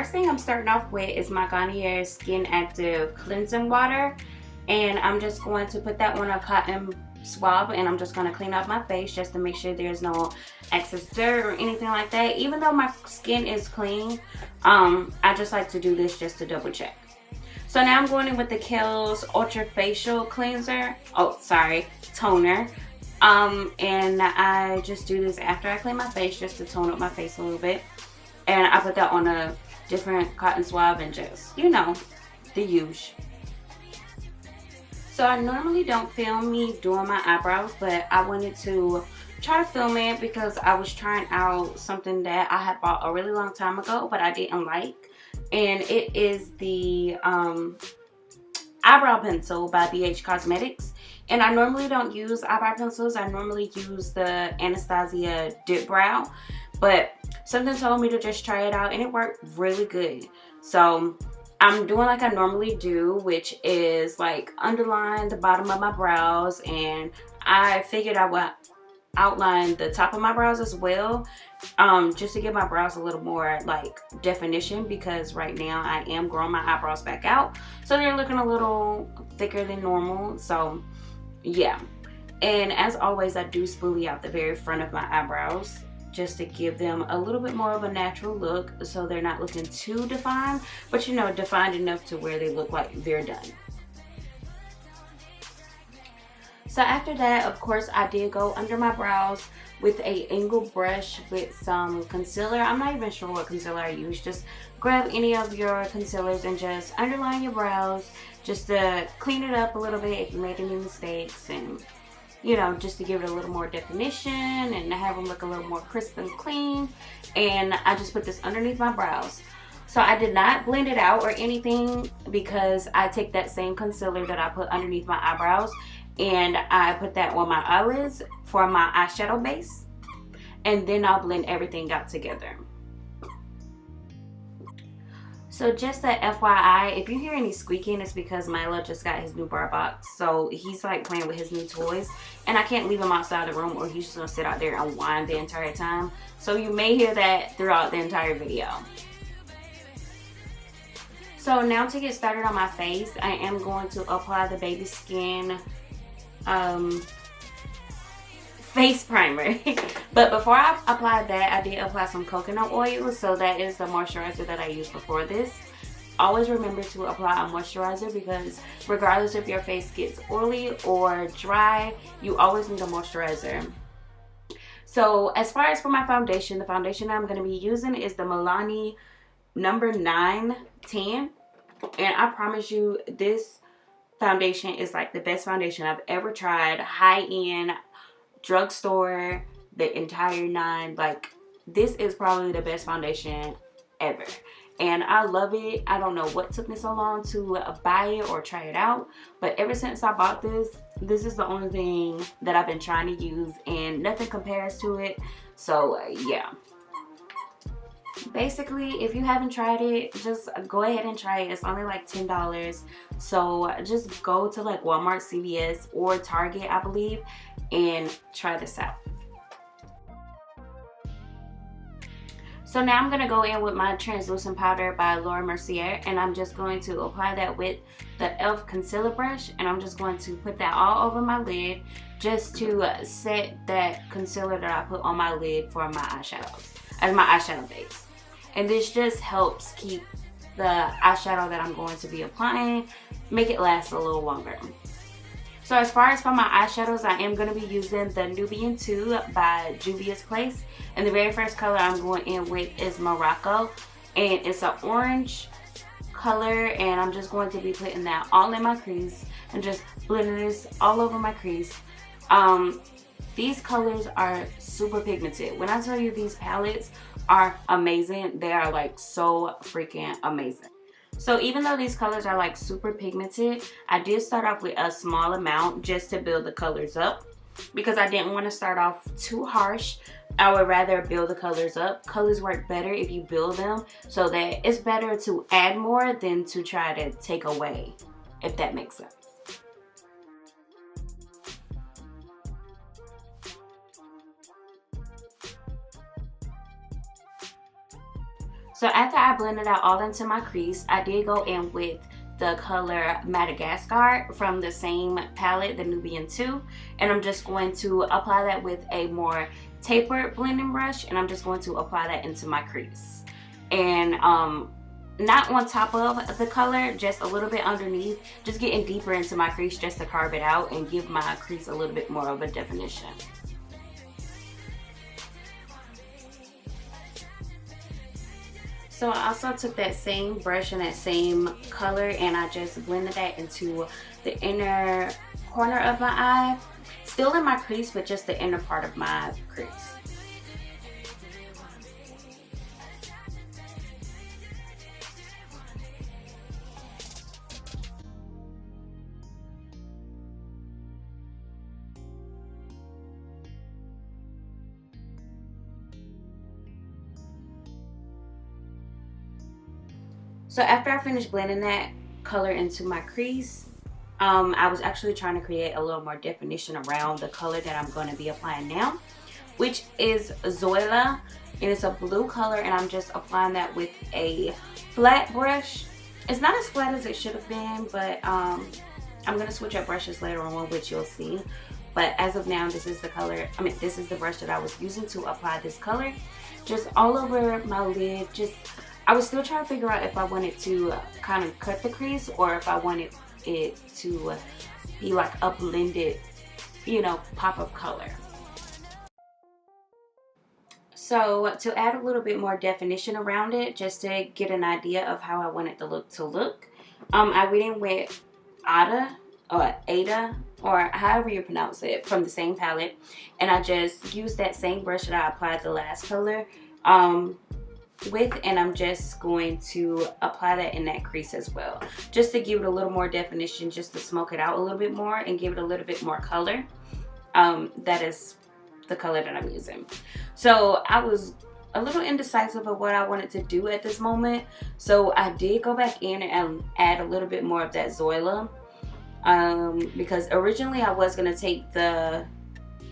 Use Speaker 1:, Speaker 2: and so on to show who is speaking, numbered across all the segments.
Speaker 1: first thing I'm starting off with is my Garnier Skin Active Cleansing Water. And I'm just going to put that on a cotton swab, and I'm just going to clean up my face just to make sure there's no excess dirt or anything like that. Even though my skin is clean, I just like to do this just to double check. So now I'm going in with the Kiehl's Ultra Facial Cleanser. Oh, sorry, toner. And I just do this after I clean my face just to tone up my face a little bit. And I put that on a different cotton swab and just, you know, the usual. So I normally don't film me doing my eyebrows, but I wanted to try to film it because I was trying out something that I had bought a really long time ago, but I didn't like. And it is the eyebrow pencil by BH Cosmetics. And I normally don't use eyebrow pencils. I normally use the Anastasia Dip Brow. But something told me to just try it out, and it worked really good. So I'm doing like I normally do, which is like underline the bottom of my brows. And I figured I would outline the top of my brows as well, just to give my brows a little more like definition, because right now I am growing my eyebrows back out, so they're looking a little thicker than normal. So yeah, and as always, I do spoolie out the very front of my eyebrows just to give them a little bit more of a natural look, so they're not looking too defined, but you know, defined enough to where they look like they're done. So after that, of course, I did go under my brows with a angle brush with some concealer. I'm not even sure what concealer I use. Just grab any of your concealers and just underline your brows just to clean it up a little bit if you made any mistakes, and you know, just to give it a little more definition and have them look a little more crisp and clean. And I just put this underneath my brows. So I did not blend it out or anything, because I take that same concealer that I put underneath my eyebrows and I put that on my eyelids for my eyeshadow base, and then I'll blend everything out together. So just a FYI, if you hear any squeaking, it's because Milo just got his new bar box. So he's like playing with his new toys, and I can't leave him outside the room or he's just gonna sit out there and whine the entire time. So you may hear that throughout the entire video. So now to get started on my face, I am going to apply the Baby Skin face primer. But before I applied that, I did apply some coconut oil. So that is the moisturizer that I used before this. Always remember to apply a moisturizer, because regardless if your face gets oily or dry, you always need a moisturizer. So as far as for my foundation, the foundation I'm going to be using is the Milani number 910. And I promise you, this foundation is like the best foundation I've ever tried. High-end, drugstore, the entire nine. Like, this is probably the best foundation ever, and I love it. I don't know what took me so long to buy it or try it out, but ever since I bought this is the only thing that I've been trying to use, and nothing compares to it. So yeah, basically, if you haven't tried it, just go ahead and try it. It's only like $10. So just go to like Walmart, CVS, or Target, I believe, and try this out. So now I'm going to go in with my translucent powder by Laura Mercier, and I'm just going to apply that with the e.l.f. concealer brush, and I'm just going to put that all over my lid just to set that concealer that I put on my lid for my eyeshadows as my eyeshadow base. And this just helps keep the eyeshadow that I'm going to be applying, make it last a little longer. So as far as for my eyeshadows, I am going to be using the Nubian 2 by Juvias Place. And the very first color I'm going in with is Morocco. And it's an orange color. And I'm just going to be putting that all in my crease and just blending this all over my crease. These colors are super pigmented. When I tell you these palettes are amazing, they are like so freaking amazing. So even though these colors are like super pigmented, I did start off with a small amount just to build the colors up, because I didn't want to start off too harsh. I would rather build the colors up. Colors work better if you build them, so that it's better to add more than to try to take away, if that makes sense. So after I blended out all into my crease, I did go in with the color Madagascar from the same palette, the Nubian 2. And I'm just going to apply that with a more tapered blending brush, and I'm just going to apply that into my crease. And not on top of the color, just a little bit underneath, just getting deeper into my crease just to carve it out and give my crease a little bit more of a definition. So I also took that same brush and that same color, and I just blended that into the inner corner of my eye. Still in my crease, but just the inner part of my crease. So after I finished blending that color into my crease, I was actually trying to create a little more definition around the color that I'm going to be applying now, which is Zoila, and it's a blue color, and I'm just applying that with a flat brush. It's not as flat as it should have been, but I'm going to switch up brushes later on, which you'll see. But as of now, this is the color, this is the brush that I was using to apply this color. Just all over my lid. I was still trying to figure out if I wanted to kind of cut the crease or if I wanted it to be like a blended, you know, pop of color. So to add a little bit more definition around it, just to get an idea of how I wanted the look to look, I went in with Ada, or however you pronounce it, from the same palette, and I just used that same brush that I applied the last color with, and I'm just going to apply that in that crease as well, just to give it a little more definition, just to smoke it out a little bit more and give it a little bit more color. That is the color that I'm using. So I was a little indecisive of what I wanted to do at this moment, so I did go back in and add a little bit more of that Zoila, because originally I was going to take the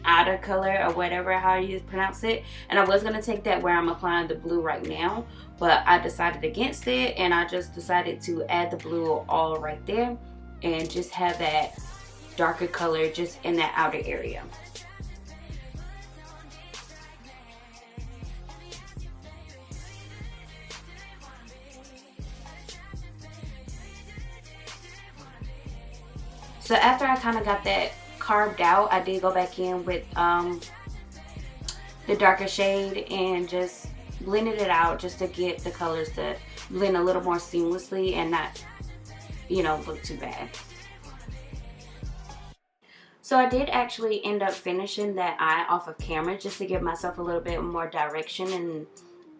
Speaker 1: Ada color, or whatever, how you pronounce it, and I was going to take that where I'm applying the blue right now, but I decided against it, and I just decided to add the blue all right there and just have that darker color just in that outer area. So after I kind of got that carved out, I did go back in with the darker shade and just blended it out just to get the colors to blend a little more seamlessly and not, you know, look too bad. So I did actually end up finishing that eye off of camera just to give myself a little bit more direction and,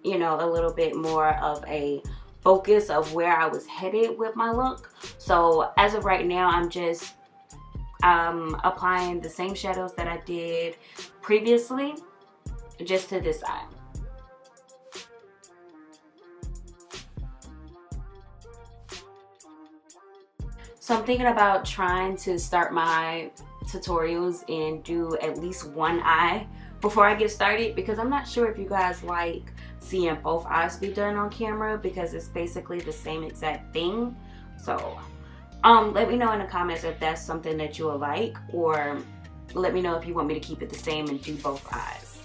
Speaker 1: you know, a little bit more of a focus of where I was headed with my look. So as of right now, I'm just applying the same shadows that I did previously just to this eye. So I'm thinking about trying to start my tutorials and do at least one eye before I get started, because I'm not sure if you guys like seeing both eyes be done on camera, because it's basically the same exact thing. So let me know in the comments if that's something that you will like, or let me know if you want me to keep it the same and do both eyes.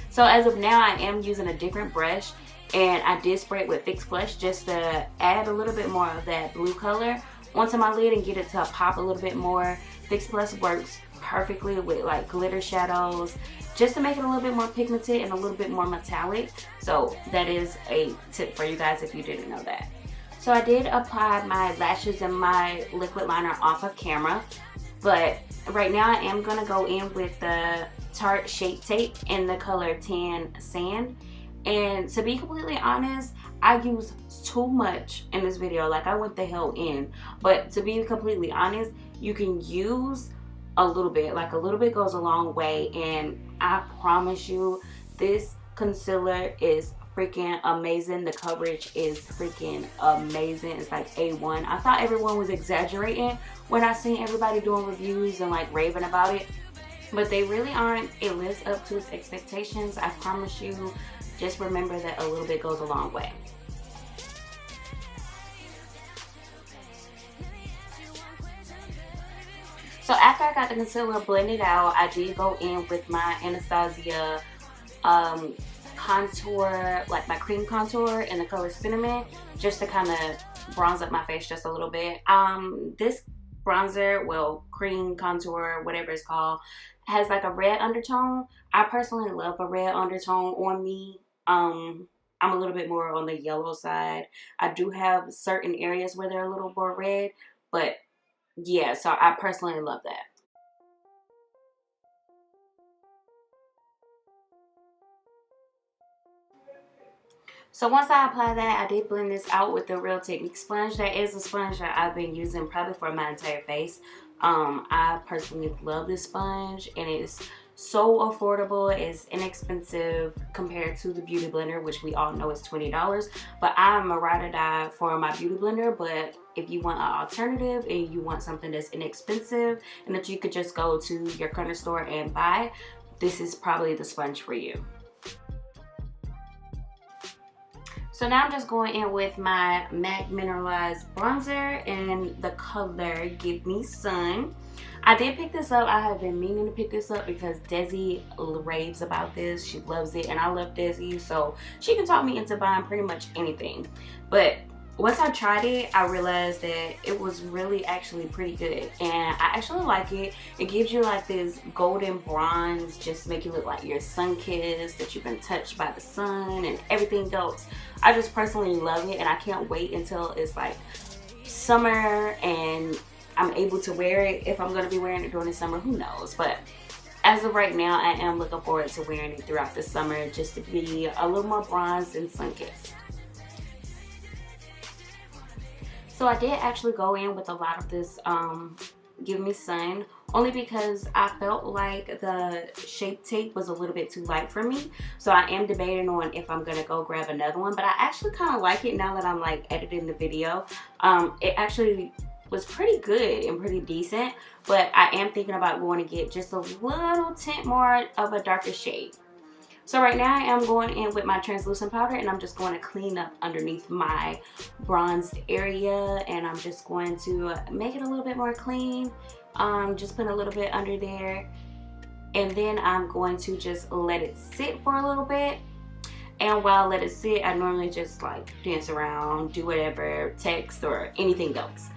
Speaker 1: So as of now, I am using a different brush, and I did spray it with Fix Blush just to add a little bit more of that blue color onto my lid and get it to pop a little bit more. Fix Blush works perfectly with like glitter shadows, just to make it a little bit more pigmented and a little bit more metallic. So that is a tip for you guys if you didn't know that. So I did apply my lashes and my liquid liner off of camera, but right now I am going to go in with the Tarte Shape Tape in the color Tan Sand. And to be completely honest, I used too much in this video. Like, I went the hell in. But to be completely honest, you can use a little bit. Like, a little bit goes a long way. And I promise you, this concealer is freaking amazing. The coverage is freaking amazing. It's like A1. I thought everyone was exaggerating when I seen everybody doing reviews and like raving about it, but they really aren't. It lives up to its expectations. I promise you, just remember that a little bit goes a long way. So after I got the concealer blended out, I did go in with my Anastasia contour, like my cream contour in the color cinnamon, just to kind of bronze up my face just a little bit. This bronzer, well, cream contour, whatever it's called, has like a red undertone. I personally love a red undertone on me. I'm a little bit more on the yellow side. I do have certain areas where they're a little more red, but yeah, so I personally love that. So once I apply that, I did blend this out with the Real Technique sponge. That is a sponge that I've been using probably for my entire face. I personally love this sponge, and it's so affordable. It's inexpensive compared to the Beauty Blender, which we all know is $20. But I'm a ride or die for my Beauty Blender. But if you want an alternative and you want something that's inexpensive and that you could just go to your corner store and buy, this is probably the sponge for you. So now I'm just going in with my MAC Mineralize bronzer in the color Give Me Sun. I did pick this up. I have been meaning to pick this up because Desi raves about this. She loves it, and I love Desi, so she can talk me into buying pretty much anything. But once I tried it, I realized that it was really actually pretty good, and I actually like it. It gives you like this golden bronze, just make you look like you're sun-kissed, that you've been touched by the sun and everything else. I just personally love it, and I can't wait until it's like summer and I'm able to wear it. If I'm going to be wearing it during the summer, who knows? But as of right now, I am looking forward to wearing it throughout the summer, just to be a little more bronzed and sun-kissed. So I did actually go in with a lot of this Give Me Sun, only because I felt like the Shape Tape was a little bit too light for me. So I am debating on if I'm gonna go grab another one, but I actually kind of like it now that I'm like editing the video. It actually was pretty good and pretty decent, but I am thinking about going to get just a little tint more of a darker shade. So right now I am going in with my translucent powder, and I'm just going to clean up underneath my bronzed area, and I'm just going to make it a little bit more clean. Just put a little bit under there, and then I'm going to just let it sit for a little bit. And while I let it sit, I normally just like dance around, do whatever, text or anything else.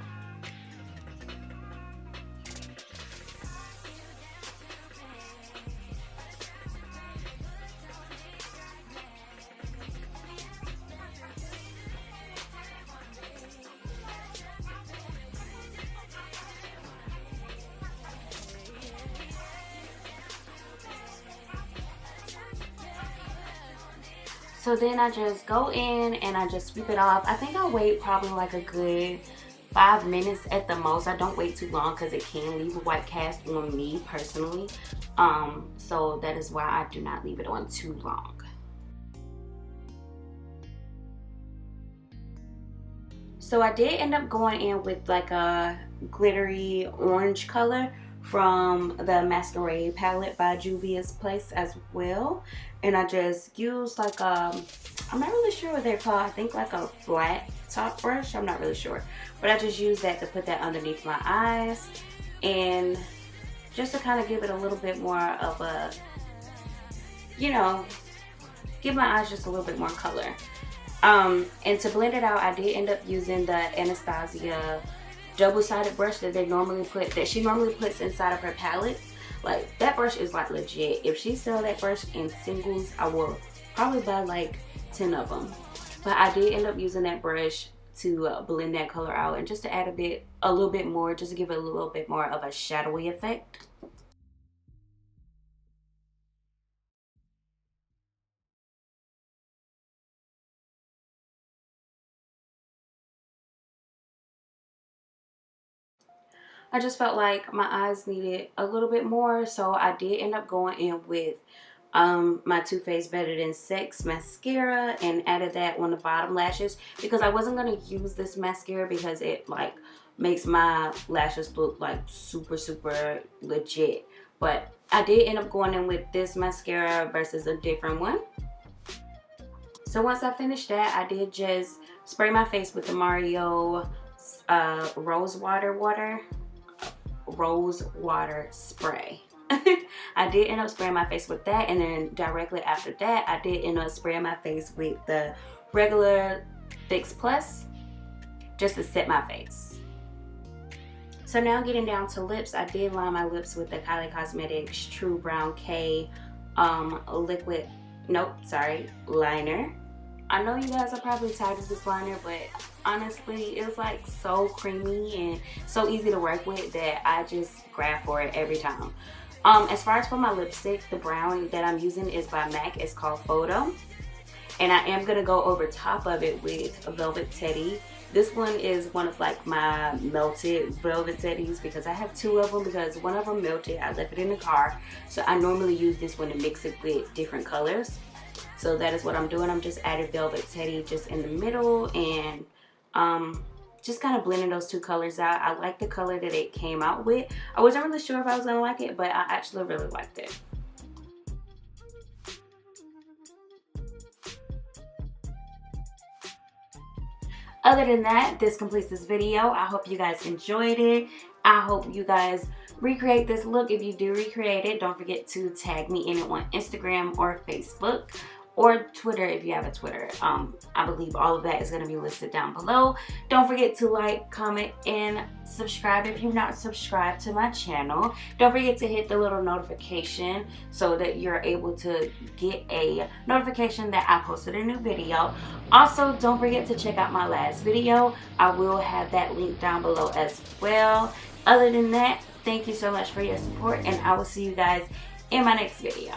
Speaker 1: So then I just go in and I just sweep it off. I think I'll wait probably like a good 5 minutes at the most. I don't wait too long because it can leave a white cast on me personally. So that is why I do not leave it on too long. So I did end up going in with like a glittery orange color from the Masquerade palette by Juvias Place as well. And I just used like I'm not really sure what they're called. I think like a flat top brush. I'm not really sure. But I just used that to put that underneath my eyes. And just to kind of give it a little bit more of a, you know, give my eyes just a little bit more color. And to blend it out, I did end up using the Anastasia double-sided brush that she normally puts inside of her palettes. Like, that brush is like legit. If she sells that brush in singles, I will probably buy like 10 of them. But I did end up using that brush to blend that color out, and just to add a little bit more, just to give it a little bit more of a shadowy effect. I just felt like my eyes needed a little bit more, so I did end up going in with my Too Faced Better Than Sex mascara and added that on the bottom lashes, because I wasn't going to use this mascara because it like makes my lashes look like super legit. But I did end up going in with this mascara versus a different one. So once I finished that, I did just spray my face with the Mario rose water spray. I did end up spraying my face with that, and then directly after that I did end up spraying my face with the regular Fix Plus just to set my face. So now getting down to lips, I did line my lips with the Kylie Cosmetics True Brown K liner. I know you guys are probably tired of this liner, but honestly, it's like so creamy and so easy to work with that I just grab for it every time. As far as for my lipstick, the brown that I'm using is by MAC. It's called Photo. And I am going to go over top of it with a Velvet Teddy. This one is one of like my melted Velvet Teddies because I have two of them because one of them melted. I left it in the car. So I normally use this one to mix it with different colors. So that is what I'm doing. I'm just adding Velvet Teddy just in the middle and just kind of blending those two colors out. I like the color that it came out with. I wasn't really sure if I was going to like it, but I actually really liked it. Other than that, this completes this video. I hope you guys enjoyed it. I hope you guys recreate this look. If you do recreate it, don't forget to tag me in it on Instagram or Facebook or Twitter if you have a Twitter. I believe all of that is going to be listed down below. Don't forget to like, comment, and subscribe if you're not subscribed to my channel. Don't forget to hit the little notification so that you're able to get a notification that I posted a new video. Also, don't forget to check out my last video. I will have that link down below as well. Other than that, thank you so much for your support, and I will see you guys in my next video.